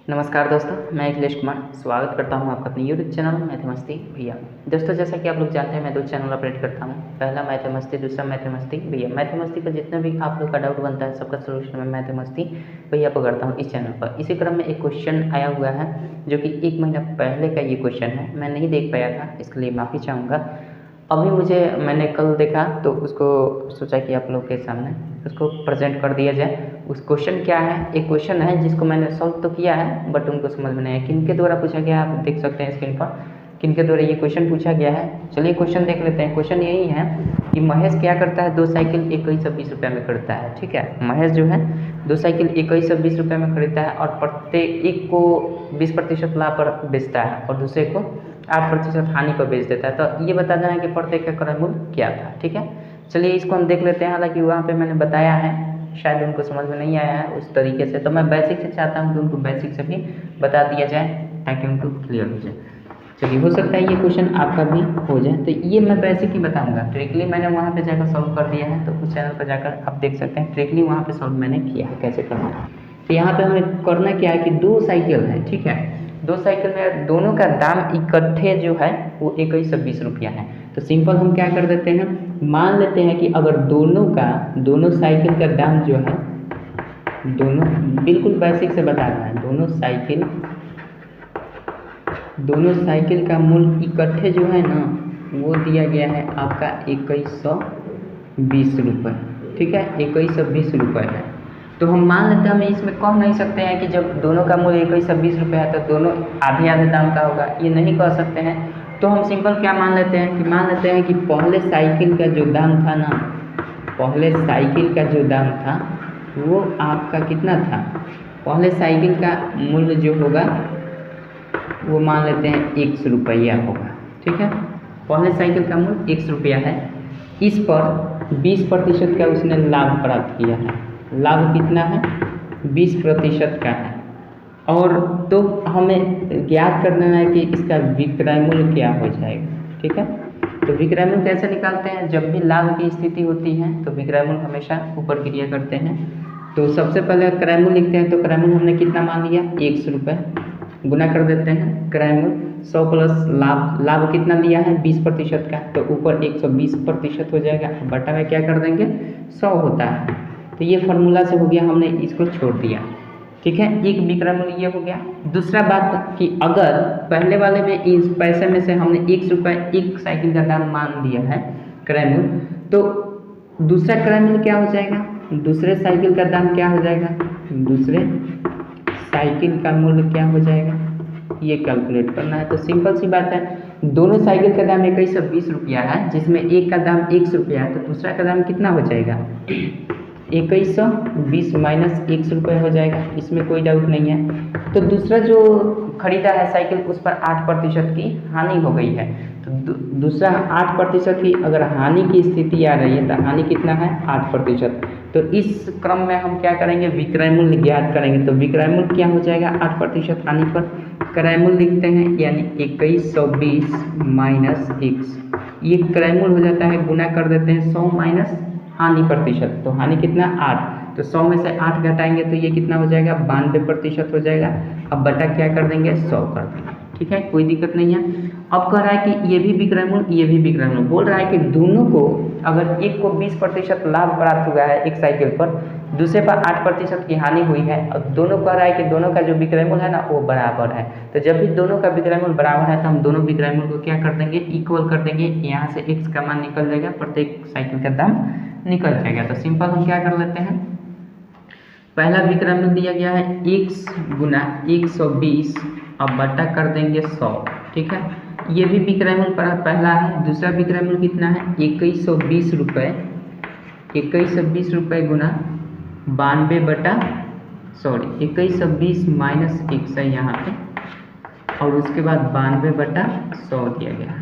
नमस्कार दोस्तों, मैं अखिलेश कुमार स्वागत करता हूं आपका अपने यूट्यूब चैनल मैथमस्ती भैया। दोस्तों, जैसा कि आप लोग जानते हैं मैं 2 चैनल अपडेट करता हूं। पहला मैथमस्ती, दूसरा मैथमस्ती भैया। मैथमस्ती पर जितना भी आप लोग का डाउट बनता है सबका सोल्यूशन मैं मैथमस्ती भैया पर करता हूं इस चैनल पर। इसी क्रम में एक क्वेश्चन आया हुआ है जो कि 1 महीना पहले का ये क्वेश्चन है। मैं नहीं देख पाया था, इसके लिए माफ़ी चाहूँगा। अभी मैंने कल देखा तो उसको सोचा कि आप लोग के सामने उसको प्रेजेंट कर दिया जाए। उस क्वेश्चन क्या है, एक क्वेश्चन है जिसको मैंने सॉल्व तो किया है बट उनको समझ में नहीं है। किनके द्वारा पूछा गया है आप देख सकते हैं स्क्रीन पर, किनके द्वारा ये क्वेश्चन पूछा गया है। चलिए क्वेश्चन देख लेते हैं। क्वेश्चन यही है कि महेश क्या करता है, 2 साइकिल 2120 रुपये में खरीदता है। ठीक है, महेश जो है 2 साइकिल 2120 रुपये में खरीदता है और प्रत्येक एक को 20% लाभ पर बेचता है और दूसरे को 8% हानि पर बेच देता है। तो ये बता देना है कि प्रत्येक का क्रय मूल्य क्या था। ठीक है, चलिए इसको हम देख लेते हैं। हालांकि वहाँ पे मैंने बताया है, शायद उनको समझ में नहीं आया है उस तरीके से, तो मैं बेसिक से चाहता हूँ कि उनको बेसिक से भी बता दिया जाए ताकि उनको क्लियर हो जाए। चलिए, हो सकता है ये क्वेश्चन आपका भी हो जाए, तो ये मैं बेसिक ही बताऊंगा। ट्रिकली मैंने वहाँ पे जाकर सॉल्व कर दिया है, तो उस चैनल पर जाकर आप देख सकते हैं ट्रिकली वहाँ पे सॉल्व मैंने किया है कैसे करना है। तो यहाँ पे हमें करना क्या है कि 2 साइकिल है। ठीक है, 2 साइकिल में दोनों का दाम इकट्ठे जो है वो 2120 रुपया है। तो सिंपल हम क्या कर देते हैं, मान लेते हैं कि अगर दोनों साइकिल का दाम जो है, दोनों बिल्कुल बेसिक से बता रहा है, दोनों साइकिल का मूल्य इकट्ठे जो है ना वो दिया गया है आपका 2120 रुपये। ठीक है, 2120 रुपये है। तो हम मान लेते हैं, हम इसमें कह नहीं सकते हैं कि जब दोनों का मूल्य 2120 रुपये है तो दोनों आधे आधे दाम का होगा, ये नहीं कह सकते हैं। तो हम सिंपल क्या मान लेते हैं कि पहले साइकिल का जो दाम था ना, पहले साइकिल का जो दाम था वो आपका कितना था, पहले साइकिल का मूल्य जो होगा वो मान लेते हैं 100 रुपया होगा। ठीक है, पहले साइकिल का मूल्य 100 रुपया है। इस पर 20% का उसने लाभ प्राप्त किया है। लाभ कितना है, 20% का है। और तो हमें ज्ञात कर देना है कि इसका विक्रय मूल्य क्या हो जाएगा। ठीक है, तो विक्रय मूल्य कैसे निकालते हैं, जब भी लाभ की स्थिति होती है तो विक्रय मूल्य हमेशा ऊपर क्रिया करते हैं। तो सबसे पहले क्रय मूल्य लिखते हैं, तो क्रय मूल्य हमने कितना मान लिया, 100 रुपये, गुना कर देते हैं क्रय मूल्य 100 प्लस लाभ कितना दिया है 20% का, तो ऊपर 120% हो जाएगा, बटा में क्या कर देंगे 100 होता है। तो ये फार्मूला से हो गया, हमने इसको छोड़ दिया। ठीक है, एक विक्रय मूल्य ये हो गया। दूसरा बात कि अगर पहले वाले में इस पैसे में से हमने 100 रुपये एक साइकिल का दाम मान दिया है क्रय मूल्य, तो दूसरा क्रय मूल्य क्या हो जाएगा, दूसरे साइकिल का दाम क्या हो जाएगा, दूसरे साइकिल का मूल्य क्या हो जाएगा, ये कैलकुलेट करना है। तो सिंपल सी बात है, दोनों साइकिल का दाम 2120 रुपया है, जिसमें एक का दाम 100 रुपया है, तो दूसरा का दाम कितना हो जाएगा 2120 माइनस 100 रुपये हो जाएगा, इसमें कोई डाउट नहीं है। तो दूसरा जो खरीदा है साइकिल उस पर 8% की हानि हो गई है। तो दूसरा 8% की अगर हानि की स्थिति आ रही है तो हानि कितना है 8%। तो इस क्रम में हम क्या करेंगे, विक्रय मूल्य ज्ञात करेंगे। तो विक्रय मूल्य क्या हो जाएगा 8% हानि पर, क्रय मूल्य लिखते हैं यानी 2120 माइनस 100, ये क्रय मूल्य हो जाता है, गुना कर देते हैं 100 माइनस हानि प्रतिशत, तो हानि कितना 8, तो 100 में से 8 घटाएंगे तो ये कितना हो जाएगा 92% हो जाएगा। अब बटा क्या कर देंगे 100 कर देंगे। ठीक है, कोई दिक्कत नहीं है। अब कह रहा है कि ये भी विक्रय मूल्य, ये भी विक्रय मूल्य, बोल रहा है कि दोनों को अगर एक को 20% लाभ प्राप्त हुआ है एक साइकिल पर, दूसरे पर 8% की हानि हुई है, और दोनों कह रहा है कि दोनों का जो विक्रय मूल्य है ना वो बराबर है। तो जब भी दोनों का विक्रय मूल्य बराबर है तो हम दोनों विक्रय मूल्य को क्या कर देंगे, इक्वल कर देंगे। यहाँ से x का मान निकल जाएगा, प्रत्येक साइकिल का दाम निकल जाएगा। तो सिंपल हम क्या कर लेते हैं, पहला विक्रय मूल्य दिया गया है x गुना 120, अब बटा कर देंगे 100। ठीक है, ये भी विक्रय मूल्य पहला है। दूसरा विक्रय मूल्य कितना है 2120 रुपये, 2120 रुपये गुना 2120 माइनस 100 यहाँ पे, और उसके बाद 92/100 दिया गया है।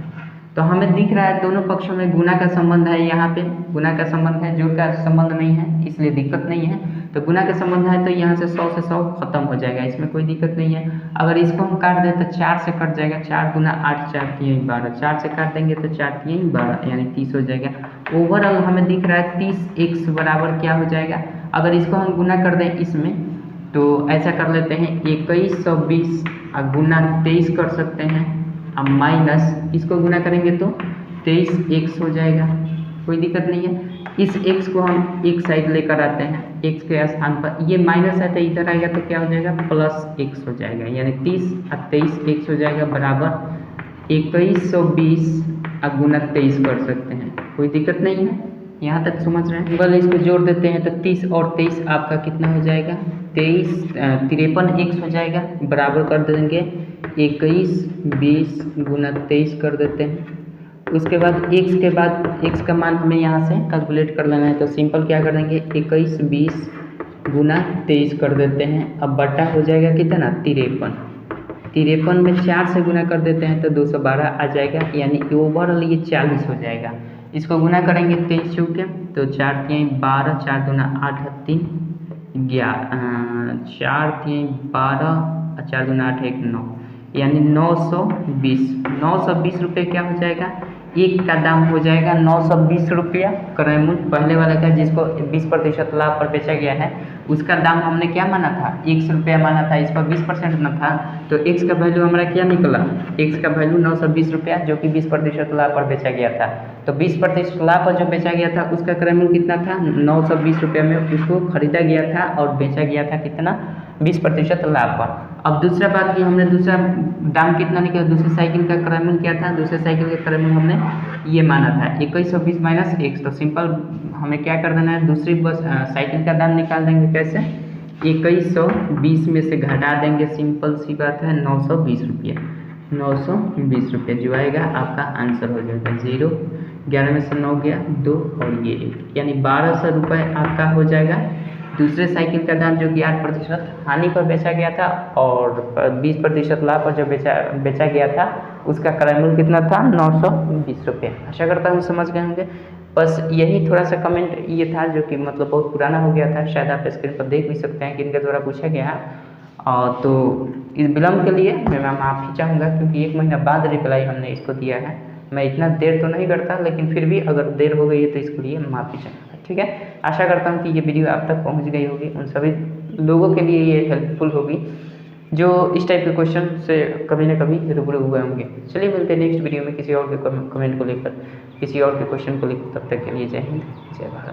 तो हमें दिख रहा है दोनों पक्षों में गुना का संबंध है, यहाँ पे गुना का संबंध है, जोड़ का संबंध नहीं है, इसलिए दिक्कत नहीं है। तो गुना का संबंध है तो यहाँ से 100 से 100 खत्म हो जाएगा, इसमें कोई दिक्कत नहीं है। अगर इसको हम काट दें तो 4 से कट जाएगा, 4 गुना 8 4 3 12, 4 से काट देंगे तो 4 3 12 यानी 30 हो जाएगा। ओवरऑल हमें दिख रहा है 30x बराबर क्या हो जाएगा, अगर इसको हम गुना कर दें इसमें तो ऐसा कर लेते हैं 2120 गुना 23 कर सकते हैं, अब माइनस इसको गुना करेंगे तो 23x हो जाएगा, कोई दिक्कत नहीं है। इस x को हम एक साइड लेकर आते हैं, x के स्थान पर ये माइनस है तो इधर आएगा तो क्या हो जाएगा प्लस x हो जाएगा, यानी 30 और 23x हो जाएगा बराबर 2120 गुना 23 कर सकते हैं, कोई दिक्कत नहीं है, यहाँ तक समझ रहे हैं। बल इसको जोड़ देते हैं तो 30 और 23 आपका कितना हो जाएगा 53x हो जाएगा, बराबर कर देंगे 2120 गुना 23 कर देते हैं। उसके बाद x के बाद x का मान हमें यहाँ से कैलकुलेट कर लेना है, तो सिंपल क्या कर देंगे 2120 गुना 23 कर देते हैं, अब बटा हो जाएगा कितना 53 में 4 से गुना कर देते हैं तो 212 आ जाएगा, यानी ओवरऑल ये 40 हो जाएगा। इसको गुना करेंगे 23 चौके तो 4 3 12, 4 दूना 8 3 11, 4 3 12, 4 दूना 8 1 9, यानी 920 रुपये क्या हो जाएगा, एक का दाम हो जाएगा 920 रुपया क्रय मूल्य पहले वाले का, जिसको 20% लाभ पर बेचा गया है उसका दाम हमने क्या माना था 100 रुपया माना था, इस पर 20% न था तो x का वैल्यू हमारा क्या निकला, x का वैल्यू 920 रुपया जो कि 20% लाभ पर बेचा गया था। तो 20% लाभ पर जो बेचा गया था उसका क्रय मूल्य कितना था 920 रुपये में उसको खरीदा गया था और बेचा गया था कितना 20% लाभ पर। अब दूसरा बात कि हमने दूसरा दाम कितना निकला, दूसरी साइकिल का क्रय मूल्य क्या था, दूसरे साइकिल का क्रय मूल्य हमने ये माना था 2120 माइनस x, तो सिंपल हमें क्या कर देना है दूसरी बस साइकिल का दाम निकाल देंगे, कैसे 2120 में से घटा देंगे, सिंपल सी बात है 920 रुपये, 920 रुपये जो आएगा आपका आंसर हो जाएगा 0, 11 में से 9 गया 2 और ये 1, यानी 1200 रुपये आपका हो जाएगा दूसरे साइकिल का दाम, जो कि 8% हानि पर बेचा गया था और 20% लाभ पर जो बेचा गया था उसका क्रय मूल्य कितना था 920 रुपये। आशा करता हूँ समझ गए होंगे। बस यही थोड़ा सा कमेंट ये था जो कि मतलब बहुत पुराना हो गया था, शायद आप स्क्रीन पर देख भी सकते हैं कि इनके द्वारा पूछा गया है। तो इस विलम्ब के लिए मैं माफ़ी चाहूँगा क्योंकि 1 महीना बाद रिप्लाई हमने इसको दिया है। मैं इतना देर तो नहीं करता, लेकिन फिर भी अगर देर हो गई है तो इसके लिए माफ़ी चाहूँगा, ठीक है। आशा करता हूँ कि ये वीडियो आप तक पहुँच गई होगी, उन सभी लोगों के लिए ये हेल्पफुल होगी जो इस टाइप के क्वेश्चन से कभी ना कभी रूबरू हुए होंगे। चलिए मिलते हैं नेक्स्ट वीडियो में किसी और के कमेंट को लेकर, किसी और के क्वेश्चन को लेकर। तब तक के लिए जय हिंद, जय भारत।